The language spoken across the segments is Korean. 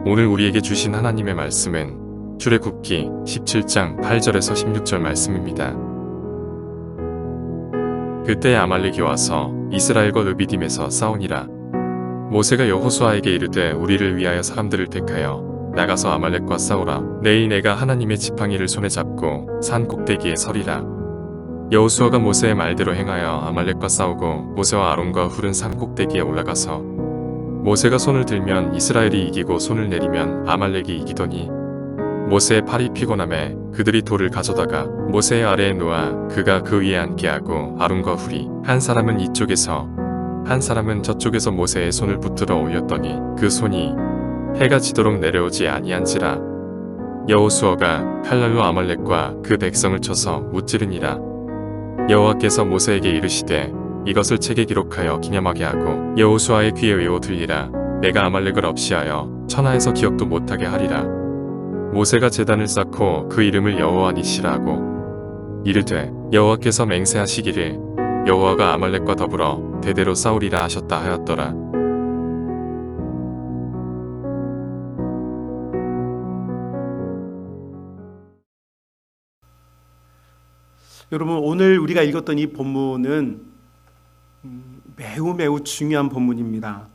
오늘 우리에게 주신 하나님의 말씀은 출애굽기 17장 8절에서 16절 말씀입니다. 그때 아말렉이 와서 이스라엘과 르비딤에서 싸우니라. 모세가 여호수아에게 이르되 우리를 위하여 사람들을 택하여 나가서 아말렉과 싸우라. 내일 내가 하나님의 지팡이를 손에 잡고 산 꼭대기에 서리라. 여호수아가 모세의 말대로 행하여 아말렉과 싸우고 모세와 아론과 훌은 산 꼭대기에 올라가서 모세가 손을 들면 이스라엘이 이기고 손을 내리면 아말렉이 이기더니 모세의 팔이 피곤함에 그들이 돌을 가져다가 모세의 아래에 놓아 그가 그 위에 앉게 하고 아론과 훌이 한 사람은 이쪽에서 한 사람은 저쪽에서 모세의 손을 붙들어 올렸더니 그 손이 해가 지도록 내려오지 아니한지라. 여호수아가 칼날로 아말렉과 그 백성을 쳐서 무찌르니라. 여호와께서 모세에게 이르시되 이것을 책에 기록하여 기념하게 하고 여호수아의 귀에 외워 들리라. 내가 아말렉을 없이하여 천하에서 기억도 못하게 하리라. 모세가 제단을 쌓고 그 이름을 여호와 니시라 하고 이르되 여호와께서 맹세하시기를 여호와가 아말렉과 더불어 대대로 싸우리라 하셨다 하였더라. 여러분, 오늘 우리가 읽었던 이 본문은 매우 중요한 본문입니다.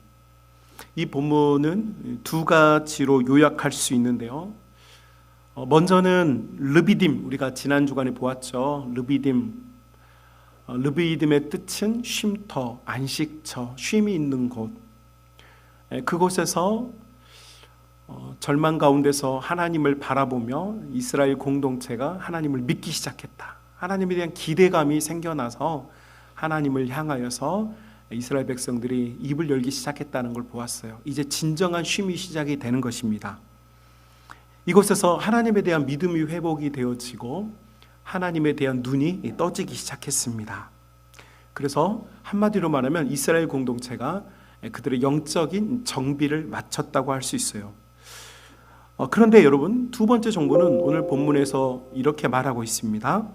이 본문은 두 가지로 요약할 수 있는데요. 먼저는 르비딤, 우리가 지난 주간에 보았죠. 르비딤의 뜻은 쉼터, 안식처, 쉼이 있는 곳. 그곳에서 절망 가운데서 하나님을 바라보며 이스라엘 공동체가 하나님을 믿기 시작했다. 하나님에 대한 기대감이 생겨나서 하나님을 향하여서 이스라엘 백성들이 입을 열기 시작했다는 걸 보았어요. 이제 진정한 쉼이 시작이 되는 것입니다. 이곳에서 하나님에 대한 믿음이 회복이 되어지고 하나님에 대한 눈이 떠지기 시작했습니다. 그래서 한마디로 말하면 이스라엘 공동체가 그들의 영적인 정비를 마쳤다고 할 수 있어요. 그런데 여러분, 두 번째 정보는 오늘 본문에서 이렇게 말하고 있습니다.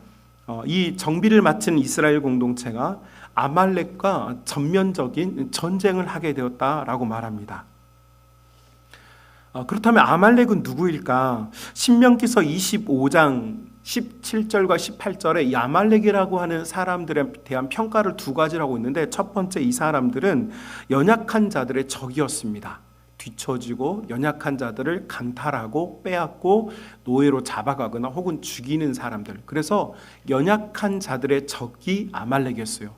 이 정비를 마친 이스라엘 공동체가 아말렉과 전면적인 전쟁을 하게 되었다라고 말합니다. 그렇다면 아말렉은 누구일까? 신명기서 25장 17절과 18절에 이 아말렉이라고 하는 사람들에 대한 평가를 두 가지로 하고 있는데, 첫 번째, 이 사람들은 연약한 자들의 적이었습니다. 뒤처지고 연약한 자들을 강탈하고 빼앗고 노예로 잡아가거나 혹은 죽이는 사람들, 그래서 연약한 자들의 적이 아말렉이었어요.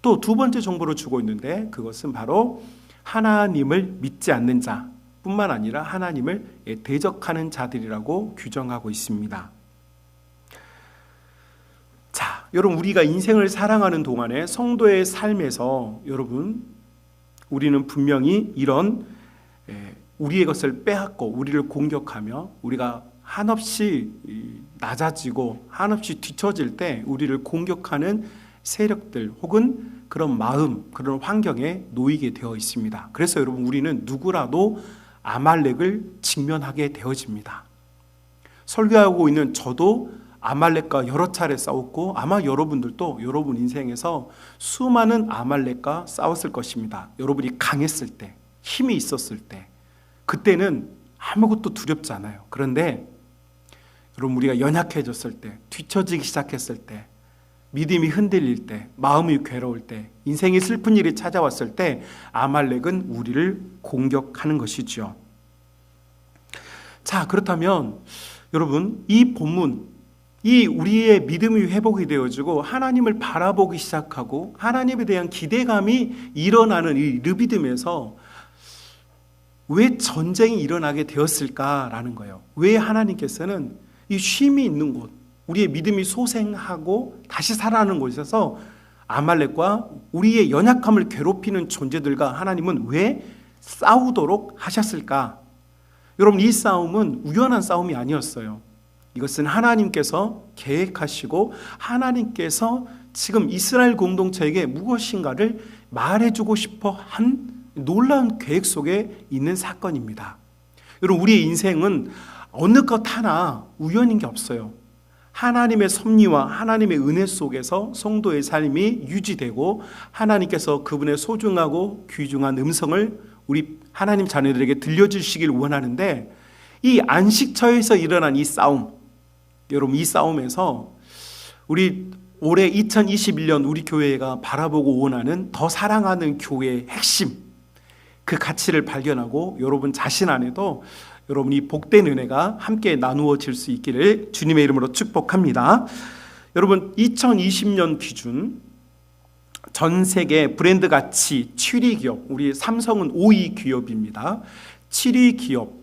또 두 번째 정보를 주고 있는데, 그것은 바로 하나님을 믿지 않는 자 뿐만 아니라 하나님을 대적하는 자들이라고 규정하고 있습니다. 자, 여러분, 우리가 인생을 살아가는 동안에 성도의 삶에서 여러분, 우리는 분명히 이런 우리의 것을 빼앗고 우리를 공격하며 우리가 한없이 낮아지고 한없이 뒤처질 때 우리를 공격하는 세력들 혹은 그런 마음, 그런 환경에 놓이게 되어 있습니다. 그래서 여러분, 우리는 누구라도 아말렉을 직면하게 되어집니다. 설교하고 있는 저도 아말렉과 여러 차례 싸웠고 아마 여러분들도 여러분 인생에서 수많은 아말렉과 싸웠을 것입니다. 여러분이 강했을 때, 힘이 있었을 때, 그때는 아무것도 두렵지 않아요. 그런데 여러분, 우리가 연약해졌을 때, 뒤처지기 시작했을 때, 믿음이 흔들릴 때, 마음이 괴로울 때, 인생이 슬픈 일이 찾아왔을 때 아말렉은 우리를 공격하는 것이죠. 자, 그렇다면 여러분, 이 본문, 이 우리의 믿음이 회복이 되어지고 하나님을 바라보기 시작하고 하나님에 대한 기대감이 일어나는 이 르비딤에서 왜 전쟁이 일어나게 되었을까라는 거예요. 왜 하나님께서는 이 쉼이 있는 곳, 우리의 믿음이 소생하고 다시 살아나는 곳에서 아말렉과 우리의 연약함을 괴롭히는 존재들과 하나님은 왜 싸우도록 하셨을까? 여러분, 이 싸움은 우연한 싸움이 아니었어요. 이것은 하나님께서 계획하시고 하나님께서 지금 이스라엘 공동체에게 무엇인가를 말해주고 싶어 한 놀라운 계획 속에 있는 사건입니다. 여러분, 우리의 인생은 어느 것 하나 우연인 게 없어요. 하나님의 섭리와 하나님의 은혜 속에서 성도의 삶이 유지되고 하나님께서 그분의 소중하고 귀중한 음성을 우리 하나님 자녀들에게 들려주시길 원하는데, 이 안식처에서 일어난 이 싸움, 여러분 이 싸움에서 우리 올해 2021년 우리 교회가 바라보고 원하는 더 사랑하는 교회의 핵심, 그 가치를 발견하고 여러분 자신 안에도 여러분이 복된 은혜가 함께 나누어질 수 있기를 주님의 이름으로 축복합니다. 여러분 2020년 기준 전 세계 브랜드 가치 7위 기업, 우리 삼성은 5위 기업입니다. 7위 기업,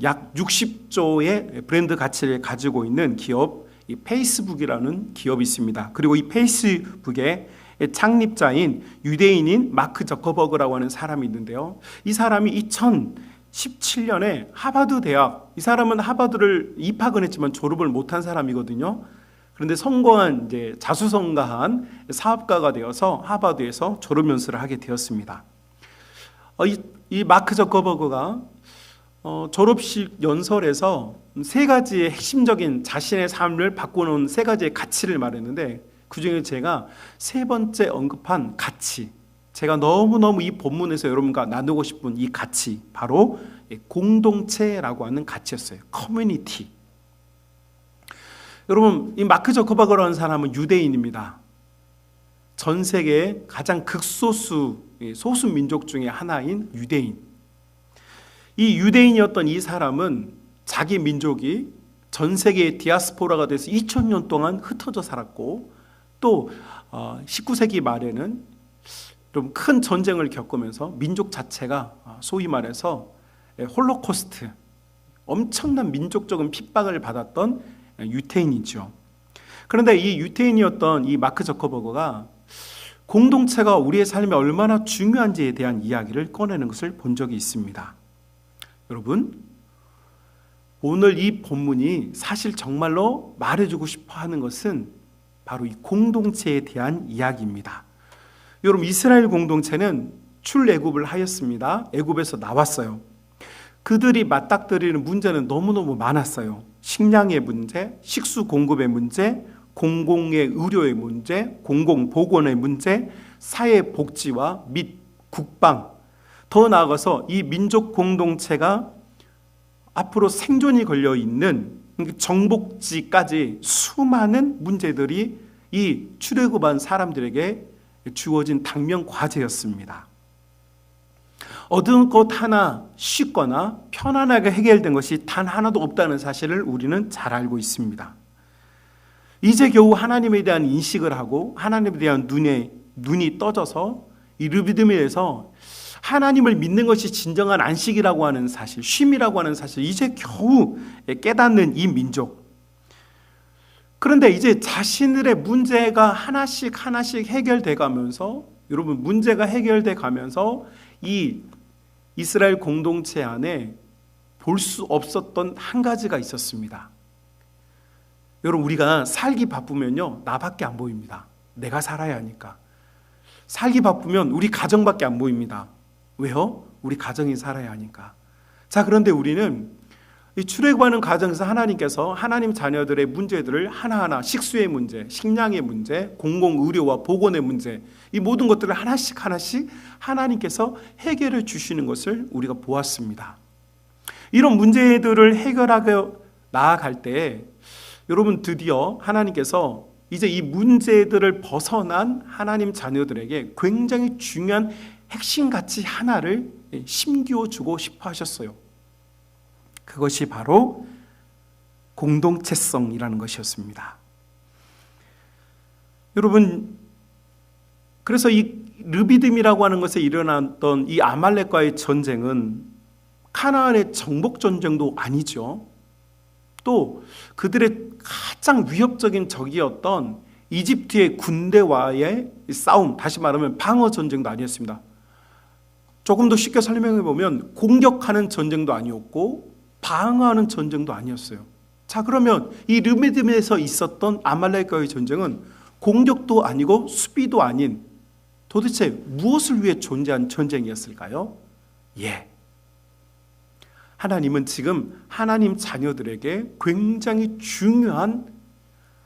약 60조의 브랜드 가치를 가지고 있는 기업, 이 페이스북이라는 기업이 있습니다. 그리고 이 페이스북의 창립자인 유대인인 마크 저커버그라고 하는 사람이 있는데요. 이 사람이 2017년에 하버드 대학, 이 사람은 하버드를 입학은 했지만 졸업을 못한 사람이거든요. 그런데 성공한 이제 자수성가한 사업가가 되어서 하버드에서 졸업 연수를 하게 되었습니다. 이 마크 저커버그가 졸업식 연설에서 세 가지의 핵심적인 자신의 삶을 바꾸는 세 가지의 가치를 말했는데, 그중에 제가 세 번째 언급한 가치, 제가 너무너무 이 본문에서 여러분과 나누고 싶은 이 가치, 바로 공동체라고 하는 가치였어요. 커뮤니티. 여러분, 이 마크 저커버그라는 사람은 유대인입니다. 전 세계의 가장 극소수 소수 민족 중에 하나인 유대인. 이 유대인이었던 이 사람은 자기 민족이 전 세계의 디아스포라가 돼서 2000년 동안 흩어져 살았고, 또 19세기 말에는 좀 큰 전쟁을 겪으면서 민족 자체가 소위 말해서 홀로코스트, 엄청난 민족적인 핍박을 받았던 유태인이죠. 그런데 이 유태인이었던 이 마크 저커버그가 공동체가 우리의 삶에 얼마나 중요한지에 대한 이야기를 꺼내는 것을 본 적이 있습니다. 여러분, 오늘 이 본문이 사실 정말로 말해주고 싶어 하는 것은 바로 이 공동체에 대한 이야기입니다. 여러분, 이스라엘 공동체는 출애굽을 하였습니다. 애굽에서 나왔어요. 그들이 맞닥뜨리는 문제는 너무너무 많았어요. 식량의 문제, 식수 공급의 문제, 공공의 의료의 문제, 공공보건의 문제, 사회복지와 및 국방, 더 나아가서 이 민족 공동체가 앞으로 생존이 걸려있는 정복지까지 수많은 문제들이 이 출애굽한 사람들에게 주어진 당면 과제였습니다. 얻은 것 하나 쉽거나 편안하게 해결된 것이 단 하나도 없다는 사실을 우리는 잘 알고 있습니다. 이제 겨우 하나님에 대한 인식을 하고 하나님에 대한 눈이 떠져서 이 르비딤에서 하나님을 믿는 것이 진정한 안식이라고 하는 사실, 쉼이라고 하는 사실, 이제 겨우 깨닫는 이 민족. 그런데 이제 자신들의 문제가 하나씩 해결돼 가면서, 여러분, 문제가 해결돼 가면서 이 이스라엘 공동체 안에 볼 수 없었던 한 가지가 있었습니다. 여러분, 우리가 살기 바쁘면요, 나밖에 안 보입니다. 내가 살아야 하니까. 살기 바쁘면 우리 가정밖에 안 보입니다. 왜요? 우리 가정이 살아야 하니까. 자, 그런데 우리는 이 출애굽하는 과정에서 하나님께서 하나님 자녀들의 문제들을 하나하나, 식수의 문제, 식량의 문제, 공공의료와 보건의 문제, 이 모든 것들을 하나씩 하나님께서 해결해 주시는 것을 우리가 보았습니다. 이런 문제들을 해결하고 나아갈 때 여러분, 드디어 하나님께서 이제 이 문제들을 벗어난 하나님 자녀들에게 굉장히 중요한 핵심 가치 하나를 심기어 주고 싶어 하셨어요. 그것이 바로 공동체성이라는 것이었습니다. 여러분, 그래서 이 르비딤이라고 하는 것에 일어났던 이 아말렉과의 전쟁은 카나안의 정복 전쟁도 아니죠. 또 그들의 가장 위협적인 적이었던 이집트의 군대와의 싸움, 다시 말하면 방어 전쟁도 아니었습니다. 조금 더 쉽게 설명해 보면 공격하는 전쟁도 아니었고 방어하는 전쟁도 아니었어요. 자, 그러면 이 르비딤에서 있었던 아말렉과의 전쟁은 공격도 아니고 수비도 아닌 도대체 무엇을 위해 존재한 전쟁이었을까요? 하나님은 지금 하나님 자녀들에게 굉장히 중요한,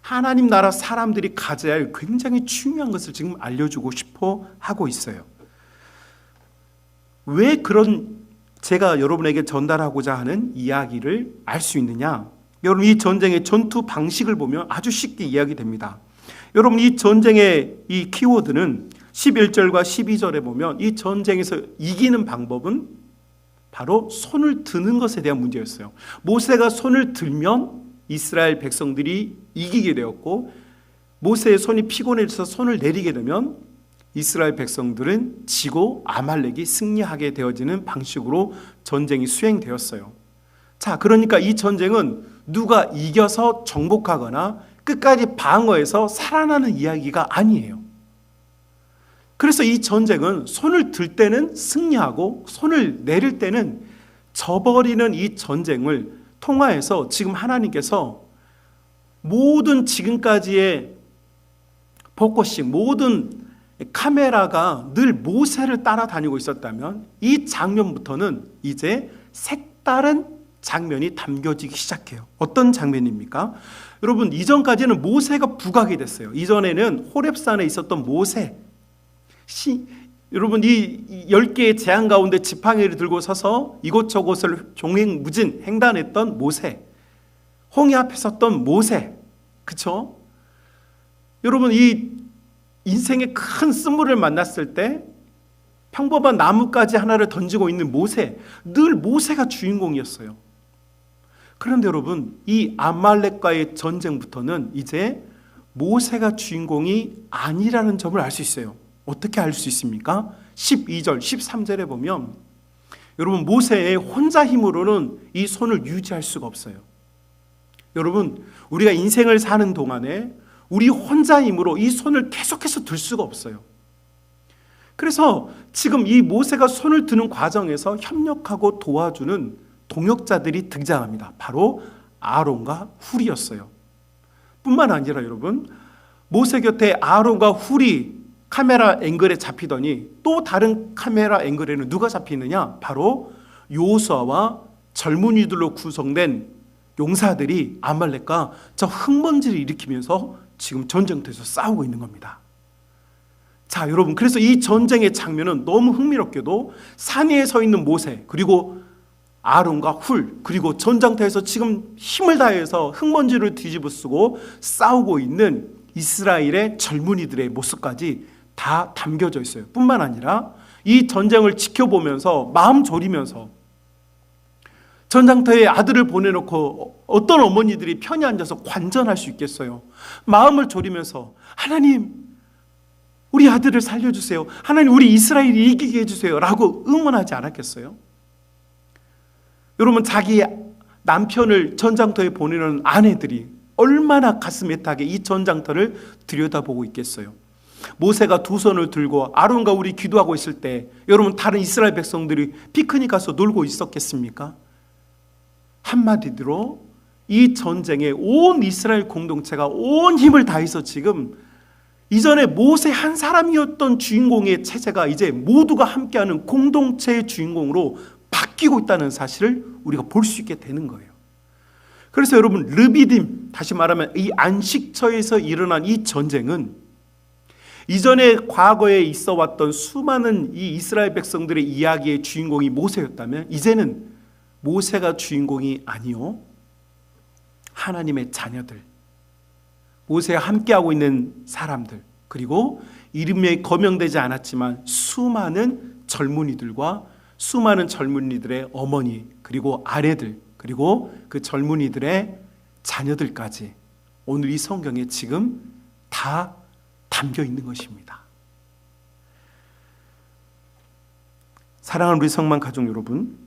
하나님 나라 사람들이 가져야 할 굉장히 중요한 것을 지금 알려주고 싶어 하고 있어요. 왜 그런 제가 여러분에게 전달하고자 하는 이야기를 알 수 있느냐? 여러분, 이 전쟁의 전투 방식을 보면 아주 쉽게 이야기됩니다. 여러분, 이 전쟁의 이 키워드는 11절과 12절에 보면 이 전쟁에서 이기는 방법은 바로 손을 드는 것에 대한 문제였어요. 모세가 손을 들면 이스라엘 백성들이 이기게 되었고, 모세의 손이 피곤해져서 손을 내리게 되면 이스라엘 백성들은 지고 아말렉이 승리하게 되어지는 방식으로 전쟁이 수행되었어요. 자, 그러니까 이 전쟁은 누가 이겨서 정복하거나 끝까지 방어해서 살아나는 이야기가 아니에요. 그래서 이 전쟁은 손을 들 때는 승리하고 손을 내릴 때는 져버리는 이 전쟁을 통하여서 지금 하나님께서 모든 지금까지의 포커싱, 모든 카메라가 늘 모세를 따라다니고 있었다면 이 장면부터는 이제 색다른 장면이 담겨지기 시작해요. 어떤 장면입니까? 여러분, 이전까지는 모세가 부각이 됐어요. 이전에는 호렙산에 있었던 모세, 여러분, 이 10개의 재앙 가운데 지팡이를 들고 서서 이곳저곳을 종횡무진 횡단했던 모세, 홍해 앞에 섰던 모세, 그쵸? 여러분, 이 인생의 큰 쓴물을 만났을 때 평범한 나뭇가지 하나를 던지고 있는 모세, 늘 모세가 주인공이었어요. 그런데 여러분, 이 아말렉과의 전쟁부터는 이제 모세가 주인공이 아니라는 점을 알 수 있어요. 어떻게 알 수 있습니까? 12절, 13절에 보면 여러분, 모세의 혼자 힘으로는 이 손을 유지할 수가 없어요. 여러분, 우리가 인생을 사는 동안에 우리 혼자 힘으로 이 손을 계속해서 들 수가 없어요. 그래서 지금 이 모세가 손을 드는 과정에서 협력하고 도와주는 동역자들이 등장합니다. 바로 아론과 훌이었어요. 뿐만 아니라 여러분, 모세 곁에 아론과 훌이 카메라 앵글에 잡히더니 또 다른 카메라 앵글에는 누가 잡히느냐? 바로 여호수아와 젊은이들로 구성된 용사들이 아말렉과 저 흙먼지를 일으키면서 지금 전쟁터에서 싸우고 있는 겁니다. 자, 여러분, 그래서 이 전쟁의 장면은 너무 흥미롭게도 산 위에 서 있는 모세, 그리고 아론과 훌, 그리고 전장터에서 지금 힘을 다해서 흙먼지를 뒤집어쓰고 싸우고 있는 이스라엘의 젊은이들의 모습까지 다 담겨져 있어요. 뿐만 아니라 이 전쟁을 지켜보면서 마음 졸이면서, 전장터에 아들을 보내놓고 어떤 어머니들이 편히 앉아서 관전할 수 있겠어요? 마음을 졸이면서 하나님, 우리 아들을 살려주세요. 하나님, 우리 이스라엘이 이기게 해주세요. 라고 응원하지 않았겠어요? 여러분, 자기 남편을 전장터에 보내는 아내들이 얼마나 가슴 애타게 이 전장터를 들여다보고 있겠어요? 모세가 두 손을 들고 아론과 우리 기도하고 있을 때 여러분, 다른 이스라엘 백성들이 피크닉 가서 놀고 있었겠습니까? 한마디로 이 전쟁에 온 이스라엘 공동체가 온 힘을 다해서 지금 이전에 모세 한 사람이었던 주인공의 체제가 이제 모두가 함께하는 공동체의 주인공으로 바뀌고 있다는 사실을 우리가 볼 수 있게 되는 거예요. 그래서 여러분, 르비딤, 다시 말하면 이 안식처에서 일어난 이 전쟁은 이전에 과거에 있어 왔던 수많은 이 이스라엘 백성들의 이야기의 주인공이 모세였다면 이제는 모세가 주인공이 아니요, 하나님의 자녀들, 모세와 함께하고 있는 사람들, 그리고 이름에 거명되지 않았지만 수많은 젊은이들과 수많은 젊은이들의 어머니, 그리고 아내들, 그리고 그 젊은이들의 자녀들까지 오늘 이 성경에 지금 다 담겨 있는 것입니다. 사랑하는 우리 성만 가족 여러분,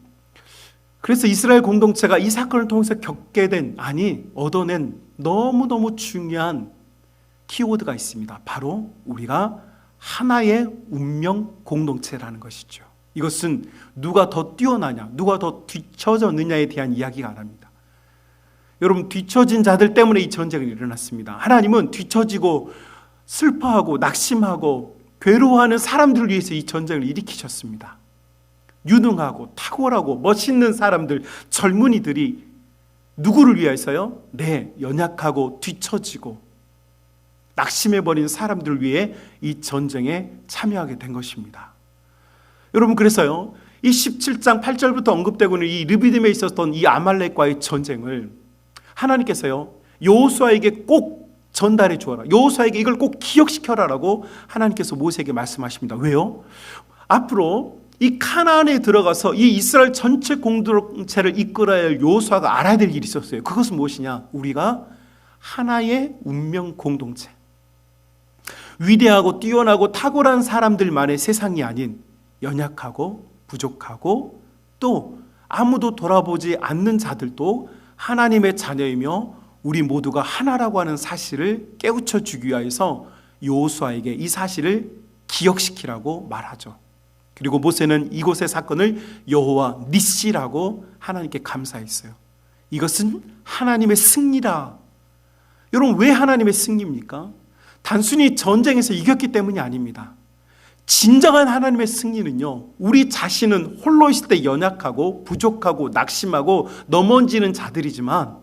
그래서 이스라엘 공동체가 이 사건을 통해서 겪게 된, 얻어낸 너무너무 중요한 키워드가 있습니다. 바로 우리가 하나의 운명 공동체라는 것이죠. 이것은 누가 더 뛰어나냐, 누가 더 뒤처졌느냐에 대한 이야기가 안 합니다. 여러분, 뒤처진 자들 때문에 이 전쟁이 일어났습니다. 하나님은 뒤처지고 슬퍼하고 낙심하고 괴로워하는 사람들을 위해서 이 전쟁을 일으키셨습니다. 유능하고 탁월하고 멋있는 사람들, 젊은이들이 누구를 위해서요? 연약하고 뒤처지고 낙심해버린 사람들을 위해 이 전쟁에 참여하게 된 것입니다. 여러분, 그래서요, 이 17장 8절부터 언급되고 있는 이 르비딤에 있었던 이 아말렉과의 전쟁을 하나님께서요, 여호수아에게 꼭 전달해 주어라, 여호수아에게 이걸 꼭 기억시켜라라고 하나님께서 모세에게 말씀하십니다. 왜요? 앞으로 이 카나안에 들어가서 이 이스라엘 전체 공동체를 이끌어야 할 여호수아가 알아야 될 일이 있었어요. 그것은 무엇이냐? 우리가 하나의 운명 공동체, 위대하고 뛰어나고 탁월한 사람들만의 세상이 아닌 연약하고 부족하고 또 아무도 돌아보지 않는 자들도 하나님의 자녀이며 우리 모두가 하나라고 하는 사실을 깨우쳐 주기 위해서 여호수아에게 이 사실을 기억시키라고 말하죠. 그리고 모세는 이곳의 사건을 여호와 니시라고 하나님께 감사했어요. 이것은 하나님의 승리라. 여러분, 왜 하나님의 승리입니까? 단순히 전쟁에서 이겼기 때문이 아닙니다. 진정한 하나님의 승리는요, 우리 자신은 홀로 있을 때 연약하고 부족하고 낙심하고 넘어지는 자들이지만,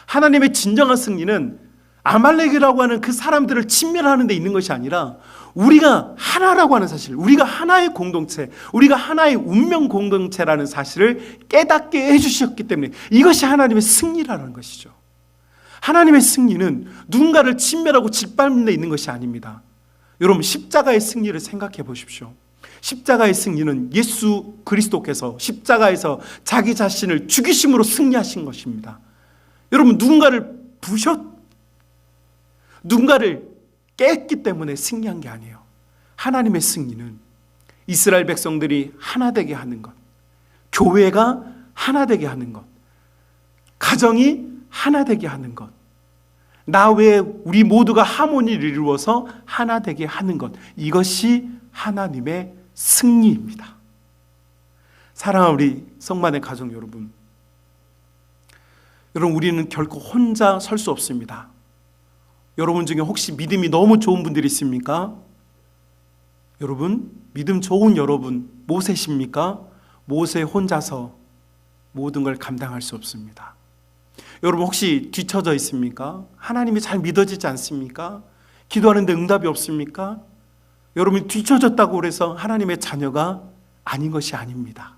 하나님의 진정한 승리는 아말렉이라고 하는 그 사람들을 진멸하는 데 있는 것이 아니라 우리가 하나라고 하는 사실, 우리가 하나의 공동체, 우리가 하나의 운명 공동체라는 사실을 깨닫게 해주셨기 때문에 이것이 하나님의 승리라는 것이죠. 하나님의 승리는 누군가를 진멸하고 짓밟는 데 있는 것이 아닙니다. 여러분, 십자가의 승리를 생각해 보십시오. 십자가의 승리는 예수 그리스도께서 십자가에서 자기 자신을 죽이심으로 승리하신 것입니다. 여러분, 누군가를 누군가를 깼기 때문에 승리한 게 아니에요. 하나님의 승리는 이스라엘 백성들이 하나 되게 하는 것, 교회가 하나 되게 하는 것, 가정이 하나 되게 하는 것, 나 외에 우리 모두가 하모니를 이루어서 하나 되게 하는 것, 이것이 하나님의 승리입니다. 사랑하는 우리 성만의 가족 여러분, 우리는 결코 혼자 설 수 없습니다. 여러분 중에 혹시 믿음이 너무 좋은 분들이 있습니까? 여러분, 믿음 좋은 여러분 모세십니까? 모세 혼자서 모든 걸 감당할 수 없습니다. 여러분, 혹시 뒤처져 있습니까? 하나님이 잘 믿어지지 않습니까? 기도하는데 응답이 없습니까? 여러분이 뒤처졌다고 해서 하나님의 자녀가 아닌 것이 아닙니다.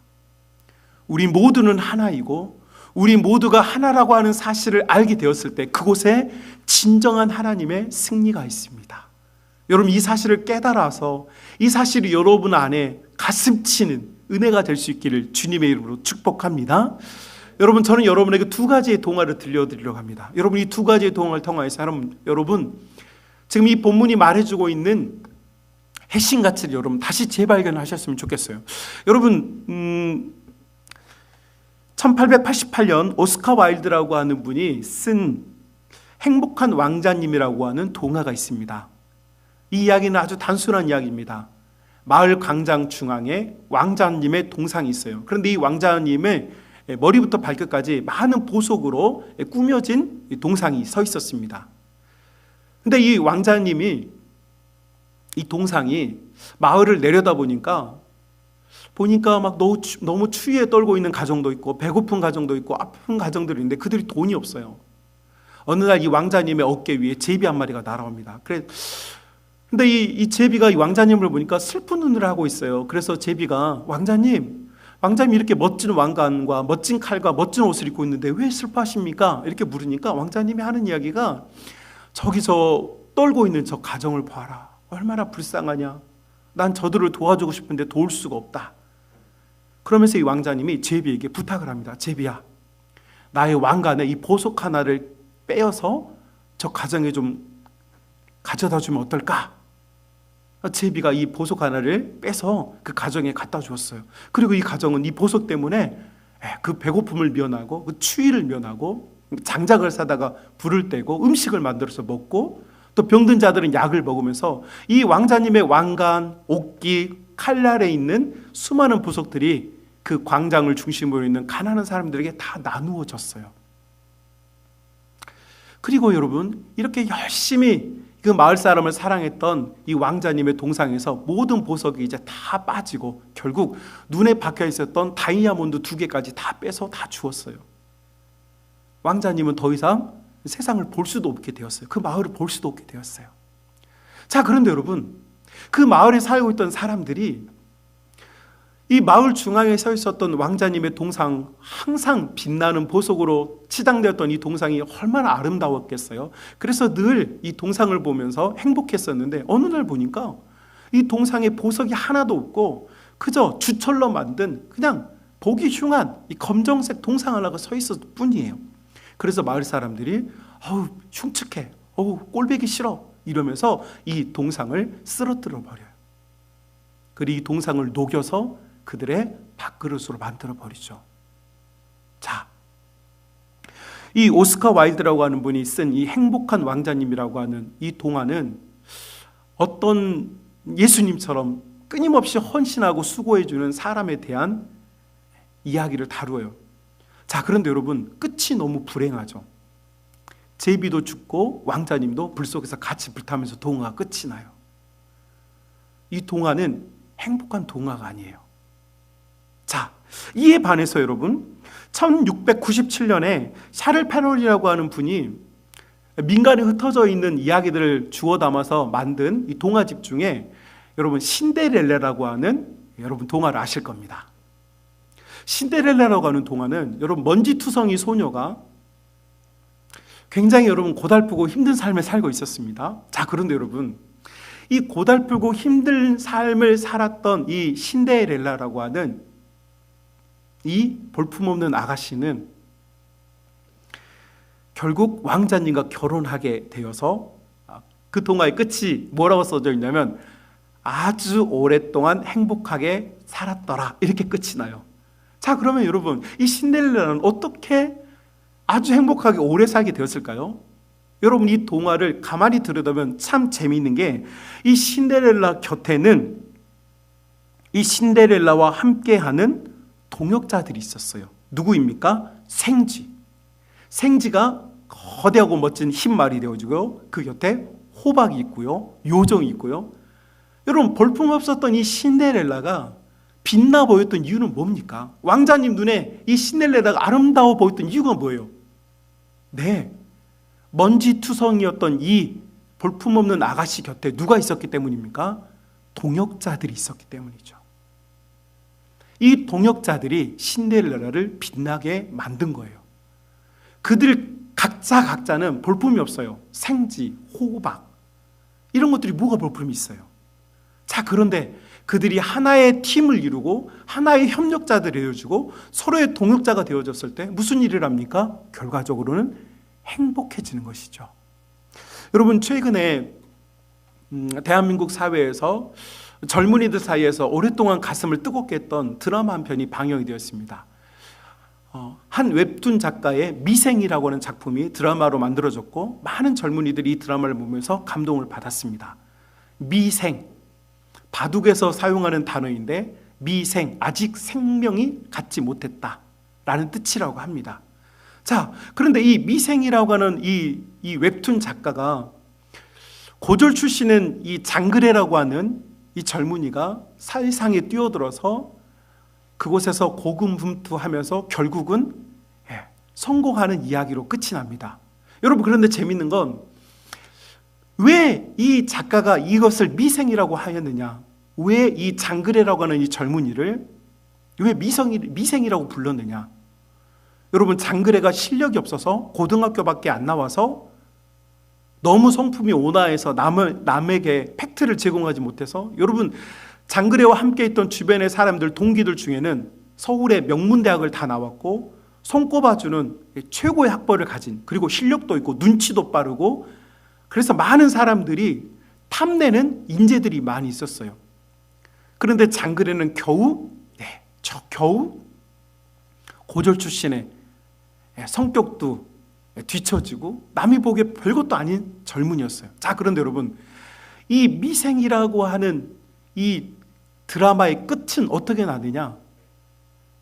우리 모두는 하나이고 우리 모두가 하나라고 하는 사실을 알게 되었을 때 그곳에 진정한 하나님의 승리가 있습니다. 여러분, 이 사실을 깨달아서 이 사실이 여러분 안에 가슴 치는 은혜가 될 수 있기를 주님의 이름으로 축복합니다. 여러분, 저는 여러분에게 두 가지의 동화를 들려드리려고 합니다. 여러분, 이 두 가지의 동화를 통해서 여러분 지금 이 본문이 말해주고 있는 핵심 가치를 여러분 다시 재발견하셨으면 좋겠어요. 여러분, 1888년 오스카 와일드라고 하는 분이 쓴 행복한 왕자님이라고 하는 동화가 있습니다. 이 이야기는 아주 단순한 이야기입니다. 마을 광장 중앙에 왕자님의 동상이 있어요. 그런데 이 왕자님의 머리부터 발끝까지 많은 보석으로 꾸며진 동상이 서 있었습니다. 근데 이 왕자님이, 이 동상이 마을을 내려다보니까 막 너무 추위에 떨고 있는 가정도 있고 배고픈 가정도 있고 아픈 가정들이 있는데 그들이 돈이 없어요. 어느 날 이 왕자님의 어깨 위에 제비 한 마리가 날아옵니다. 근데 이 제비가 이 왕자님을 보니까 슬픈 눈을 하고 있어요. 그래서 제비가 왕자님이 이렇게 멋진 왕관과 멋진 칼과 멋진 옷을 입고 있는데 왜 슬퍼하십니까? 이렇게 물으니까 왕자님이 하는 이야기가 저기서 떨고 있는 저 가정을 봐라. 얼마나 불쌍하냐. 난 저들을 도와주고 싶은데 도울 수가 없다. 그러면서 이 왕자님이 제비에게 부탁을 합니다. 제비야, 나의 왕관에 이 보석 하나를 빼어서 저 가정에 좀 가져다 주면 어떨까? 제비가 이 보석 하나를 빼서 그 가정에 갖다 주었어요. 그리고 이 가정은 이 보석 때문에 그 배고픔을 면하고 그 추위를 면하고 장작을 사다가 불을 떼고 음식을 만들어서 먹고 또 병든 자들은 약을 먹으면서 이 왕자님의 왕관, 옥기, 칼날에 있는 수많은 보석들이 그 광장을 중심으로 있는 가난한 사람들에게 다 나누어졌어요. 그리고 여러분, 이렇게 열심히 그 마을 사람을 사랑했던 이 왕자님의 동상에서 모든 보석이 이제 다 빠지고 결국 눈에 박혀 있었던 다이아몬드 2개까지 다 빼서 다 주었어요. 왕자님은 더 이상 세상을 볼 수도 없게 되었어요. 그 마을을 볼 수도 없게 되었어요. 자, 그런데 여러분, 그 마을에 살고 있던 사람들이 이 마을 중앙에 서 있었던 왕자님의 동상, 항상 빛나는 보석으로 치장되었던 이 동상이 얼마나 아름다웠겠어요. 그래서 늘 이 동상을 보면서 행복했었는데 어느 날 보니까 이 동상에 보석이 하나도 없고 그저 주철로 만든 그냥 보기 흉한 이 검정색 동상 하나가 서 있었을 뿐이에요. 그래서 마을 사람들이 어우 흉측해, 어우 꼴보기 싫어 이러면서 이 동상을 쓰러뜨려 버려요. 그리고 이 동상을 녹여서 그들의 밥그릇으로 만들어 버리죠. 자, 이 오스카 와일드라고 하는 분이 쓴 이 행복한 왕자님이라고 하는 이 동화는 어떤 예수님처럼 끊임없이 헌신하고 수고해주는 사람에 대한 이야기를 다루어요. 자, 그런데 여러분 끝이 너무 불행하죠. 제비도 죽고 왕자님도 불 속에서 같이 불타면서 동화가 끝이 나요. 이 동화는 행복한 동화가 아니에요. 자, 이에 반해서 여러분 1697년에 샤를 페널이라고 하는 분이 민간에 흩어져 있는 이야기들을 주워 담아서 만든 이 동화집 중에 여러분 신데렐라라고 하는 여러분 동화를 아실 겁니다. 신데렐라라고 하는 동화는 여러분 먼지투성이 소녀가 굉장히 여러분 고달프고 힘든 삶을 살고 있었습니다. 자, 그런데 여러분 이 고달프고 힘든 삶을 살았던 이 신데렐라라고 하는 이 볼품없는 아가씨는 결국 왕자님과 결혼하게 되어서 그 동화의 끝이 뭐라고 써져 있냐면 아주 오랫동안 행복하게 살았더라 이렇게 끝이 나요. 자, 그러면 여러분 이 신데렐라는 어떻게 아주 행복하게 오래 살게 되었을까요? 여러분 이 동화를 가만히 들여다보면 참 재미있는 게 이 신데렐라 곁에는 이 신데렐라와 함께하는 동역자들이 있었어요. 누구입니까? 생쥐. 생쥐가 거대하고 멋진 흰 말이 되어주고요. 그 곁에 호박이 있고요. 요정이 있고요. 여러분 볼품없었던 이 신데렐라가 빛나 보였던 이유는 뭡니까? 왕자님 눈에 이 신데렐라가 아름다워 보였던 이유가 뭐예요? 네, 먼지투성이었던 이 볼품없는 아가씨 곁에 누가 있었기 때문입니까? 동역자들이 있었기 때문이죠. 이 동역자들이 신데렐라를 빛나게 만든 거예요. 그들 각자는 볼품이 없어요. 생쥐, 호박 이런 것들이 뭐가 볼품이 있어요. 자, 그런데 그들이 하나의 팀을 이루고 하나의 협력자들이 되어주고 서로의 동역자가 되어졌을 때 무슨 일을 합니까? 결과적으로는 행복해지는 것이죠. 여러분 최근에 대한민국 사회에서 젊은이들 사이에서 오랫동안 가슴을 뜨겁게 했던 드라마 한 편이 방영이 되었습니다. 한 웹툰 작가의 미생이라고 하는 작품이 드라마로 만들어졌고 많은 젊은이들이 이 드라마를 보면서 감동을 받았습니다. 미생, 바둑에서 사용하는 단어인데 미생, 아직 생명이 갖지 못했다라는 뜻이라고 합니다. 자, 그런데 이 미생이라고 하는 이 웹툰 작가가 고졸 출신인 이 장그래라고 하는 이 젊은이가 세상에 뛰어들어서 그곳에서 고군분투하면서 결국은 성공하는 이야기로 끝이 납니다. 여러분 그런데 재밌는 건 왜 이 작가가 이것을 미생이라고 하였느냐? 왜 이 장그래라고 하는 이 젊은이를 왜 미생이라고 불렀느냐? 여러분 장그래가 실력이 없어서 고등학교밖에 안 나와서 너무 성품이 온화해서 남에게 팩트를 제공하지 못해서 여러분 장그래와 함께 있던 주변의 사람들 동기들 중에는 서울의 명문대학을 다 나왔고 손꼽아주는 최고의 학벌을 가진 그리고 실력도 있고 눈치도 빠르고 그래서 많은 사람들이 탐내는 인재들이 많이 있었어요. 그런데 장그래는 겨우 고졸 출신의 성격도 뒤처지고 남이 보기에 별것도 아닌 젊은이였어요. 자, 그런데 여러분 이 미생이라고 하는 이 드라마의 끝은 어떻게 나느냐?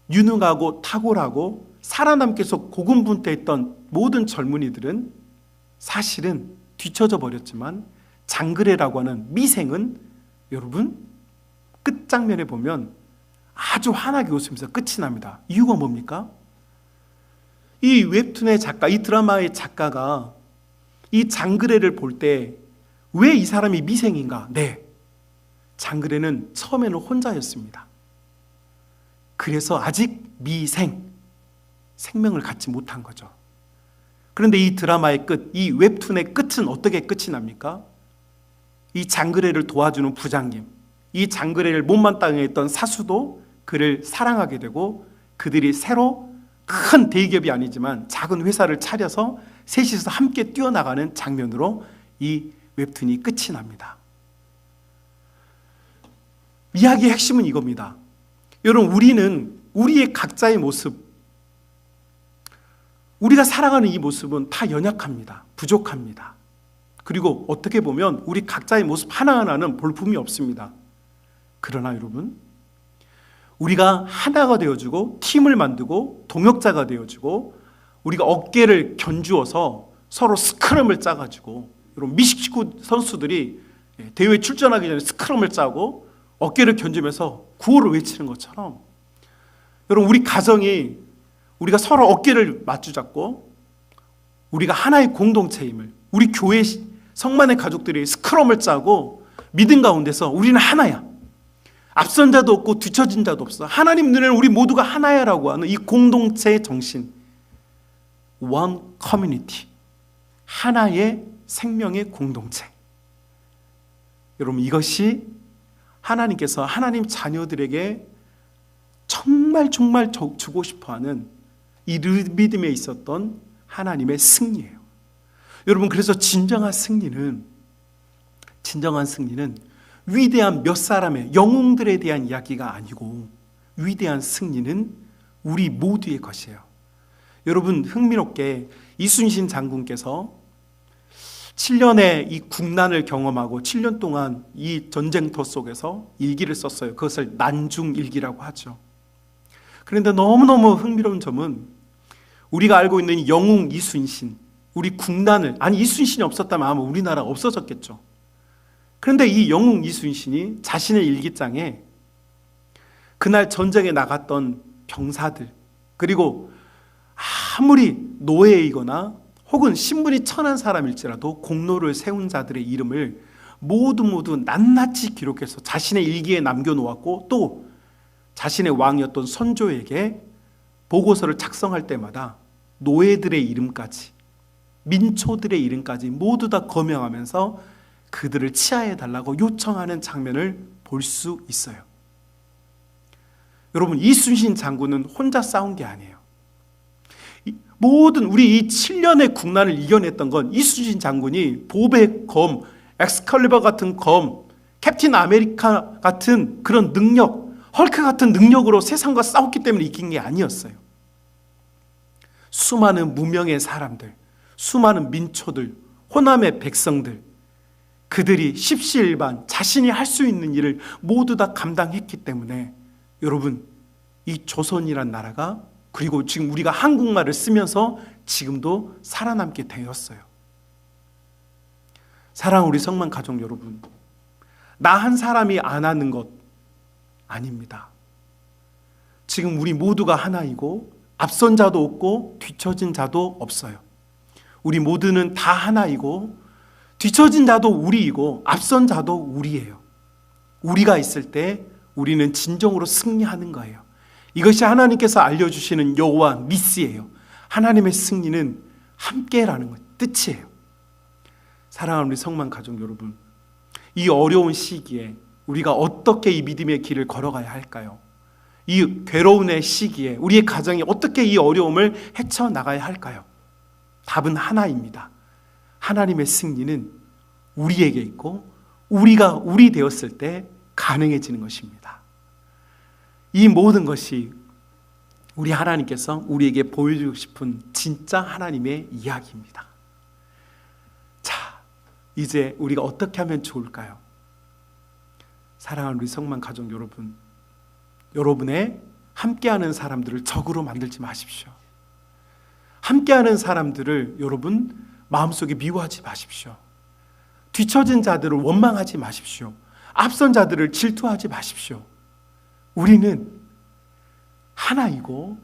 유능하고 탁월하고 살아남기 위해서 고군분투했던 모든 젊은이들은 사실은 뒤처져 버렸지만 장그래라고 하는 미생은 여러분 끝장면에 보면 아주 환하게 웃으면서 끝이 납니다. 이유가 뭡니까? 이 웹툰의 작가, 이 드라마의 작가가 이 장그래를 볼 때 왜 이 사람이 미생인가? 네, 장그래는 처음에는 혼자였습니다. 그래서 아직 생명을 갖지 못한 거죠. 그런데 이 드라마의 끝, 이 웹툰의 끝은 어떻게 끝이 납니까? 이 장그래를 도와주는 부장님, 이 장그래를 못마땅해 했던 사수도 그를 사랑하게 되고 그들이 새로 큰 대기업이 아니지만 작은 회사를 차려서 셋이서 함께 뛰어나가는 장면으로 이 웹툰이 끝이 납니다. 이야기의 핵심은 이겁니다. 여러분, 우리는 우리의 각자의 모습, 우리가 살아가는 이 모습은 다 연약합니다. 부족합니다. 그리고 어떻게 보면 우리 각자의 모습 하나하나는 볼품이 없습니다. 그러나 여러분, 우리가 하나가 되어주고 팀을 만들고 동역자가 되어주고 우리가 어깨를 견주어서 서로 스크럼을 짜가지고, 여러분 미식축구 선수들이 대회에 출전하기 전에 스크럼을 짜고 어깨를 견주면서 구호를 외치는 것처럼, 여러분 우리 가정이 우리가 서로 어깨를 맞추잡고 우리가 하나의 공동체임을, 우리 교회 성만의 가족들이 스크럼을 짜고 믿음 가운데서 우리는 하나야, 앞선 자도 없고 뒤처진 자도 없어, 하나님 눈에는 우리 모두가 하나야라고 하는 이 공동체의 정신, one community, 하나의 생명의 공동체. 여러분, 이것이 하나님께서 하나님 자녀들에게 정말 주고 싶어하는 이 믿음에 있었던 하나님의 승리예요. 여러분, 그래서 진정한 승리는 위대한 몇 사람의 영웅들에 대한 이야기가 아니고 위대한 승리는 우리 모두의 것이에요. 여러분, 흥미롭게 이순신 장군께서 7년의 이 국난을 경험하고 7년 동안 이 전쟁터 속에서 일기를 썼어요. 그것을 난중일기라고 하죠. 그런데 너무너무 흥미로운 점은 우리가 알고 있는 이 영웅 이순신, 우리 국난을, 아니 이순신이 없었다면 아마 우리나라 없어졌겠죠. 그런데 이 영웅 이순신이 자신의 일기장에 그날 전쟁에 나갔던 병사들, 그리고 아무리 노예이거나 혹은 신분이 천한 사람일지라도 공로를 세운 자들의 이름을 모두 낱낱이 기록해서 자신의 일기에 남겨놓았고, 또 자신의 왕이었던 선조에게 보고서를 작성할 때마다 노예들의 이름까지, 민초들의 이름까지 모두 다 거명하면서 그들을 치하해달라고 요청하는 장면을 볼 수 있어요. 여러분, 이순신 장군은 혼자 싸운 게 아니에요. 모든 우리 이 7년의 국난을 이겨냈던 건 이순신 장군이 보배 검, 엑스칼리버 같은 검, 캡틴 아메리카 같은 그런 능력, 헐크 같은 능력으로 세상과 싸웠기 때문에 이긴 게 아니었어요. 수많은 무명의 사람들, 수많은 민초들, 호남의 백성들, 그들이 십시일반 자신이 할 수 있는 일을 모두 다 감당했기 때문에 여러분, 이 조선이란 나라가, 그리고 지금 우리가 한국말을 쓰면서 지금도 살아남게 되었어요. 사랑하는 우리 성만 가족 여러분, 나 한 사람이 안 하는 것 아닙니다. 지금 우리 모두가 하나이고 앞선 자도 없고 뒤처진 자도 없어요. 우리 모두는 다 하나이고 뒤처진 자도 우리이고 앞선 자도 우리예요. 우리가 있을 때 우리는 진정으로 승리하는 거예요. 이것이 하나님께서 알려주시는 여호와 니스예요. 하나님의 승리는 함께라는 것, 뜻이에요. 사랑하는 우리 성만 가족 여러분, 이 어려운 시기에 우리가 어떻게 이 믿음의 길을 걸어가야 할까요? 이 괴로움의 시기에 우리의 가정이 어떻게 이 어려움을 헤쳐나가야 할까요? 답은 하나입니다. 하나님의 승리는 우리에게 있고 우리가 우리 되었을 때 가능해지는 것입니다. 이 모든 것이 우리 하나님께서 우리에게 보여주고 싶은 진짜 하나님의 이야기입니다. 자, 이제 우리가 어떻게 하면 좋을까요? 사랑하는 우리 성만 가족 여러분, 여러분의 함께하는 사람들을 적으로 만들지 마십시오. 함께하는 사람들을 여러분 마음속에 미워하지 마십시오. 뒤처진 자들을 원망하지 마십시오. 앞선 자들을 질투하지 마십시오. 우리는 하나이고,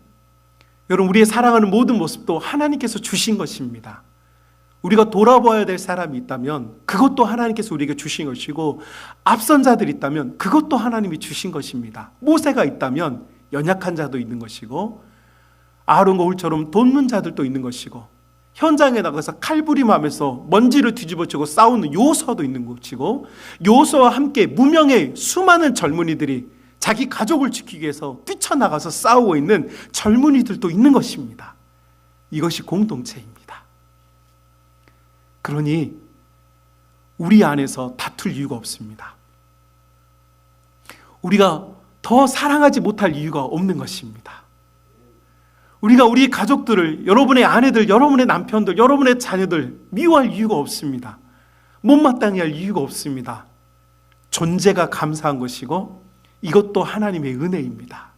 여러분 우리의 사랑하는 모든 모습도 하나님께서 주신 것입니다. 우리가 돌아봐야 될 사람이 있다면 그것도 하나님께서 우리에게 주신 것이고, 앞선 자들이 있다면 그것도 하나님이 주신 것입니다. 모세가 있다면 연약한 자도 있는 것이고 아론과 홀처럼 돕는 자들도 있는 것이고 현장에 나가서 칼부림하면서 먼지를 뒤집어치고 싸우는 요소도 있는 것이고 요소와 함께 무명의 수많은 젊은이들이 자기 가족을 지키기 위해서 뛰쳐나가서 싸우고 있는 젊은이들도 있는 것입니다. 이것이 공동체입니다. 그러니 우리 안에서 다툴 이유가 없습니다. 우리가 더 사랑하지 못할 이유가 없는 것입니다. 우리가 우리 가족들을, 여러분의 아내들, 여러분의 남편들, 여러분의 자녀들 미워할 이유가 없습니다. 못마땅히 할 이유가 없습니다. 존재가 감사한 것이고 이것도 하나님의 은혜입니다.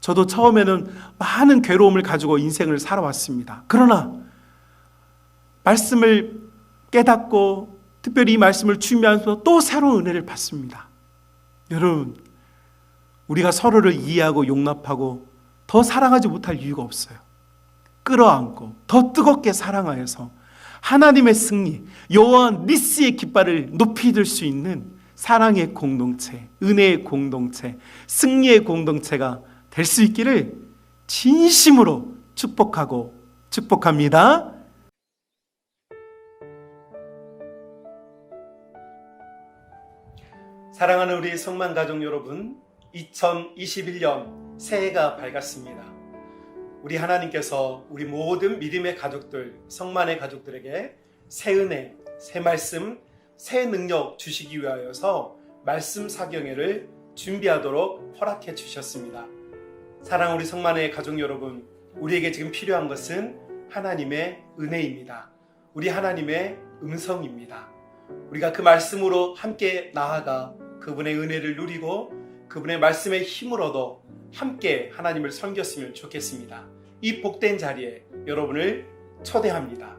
저도 처음에는 많은 괴로움을 가지고 인생을 살아왔습니다. 그러나 말씀을 깨닫고 특별히 이 말씀을 준비하면서 또 새로운 은혜를 받습니다. 여러분, 우리가 서로를 이해하고 용납하고 더 사랑하지 못할 이유가 없어요. 끌어안고 더 뜨겁게 사랑하여서 하나님의 승리, 여호와 니스의 깃발을 높이 들 수 있는 사랑의 공동체, 은혜의 공동체, 승리의 공동체가 될 수 있기를 진심으로 축복합니다. 사랑하는 우리 성만 가족 여러분, 2021년 새해가 밝았습니다. 우리 하나님께서 우리 모든 믿음의 가족들, 성만의 가족들에게 새 은혜, 새 말씀, 새 능력 주시기 위하여서 말씀 사경회를 준비하도록 허락해 주셨습니다. 사랑하는 우리 성만의 가족 여러분, 우리에게 지금 필요한 것은 하나님의 은혜입니다. 우리 하나님의 음성입니다. 우리가 그 말씀으로 함께 나아가 그분의 은혜를 누리고 그분의 말씀의 힘을 얻어 함께 하나님을 섬겼으면 좋겠습니다. 이 복된 자리에 여러분을 초대합니다.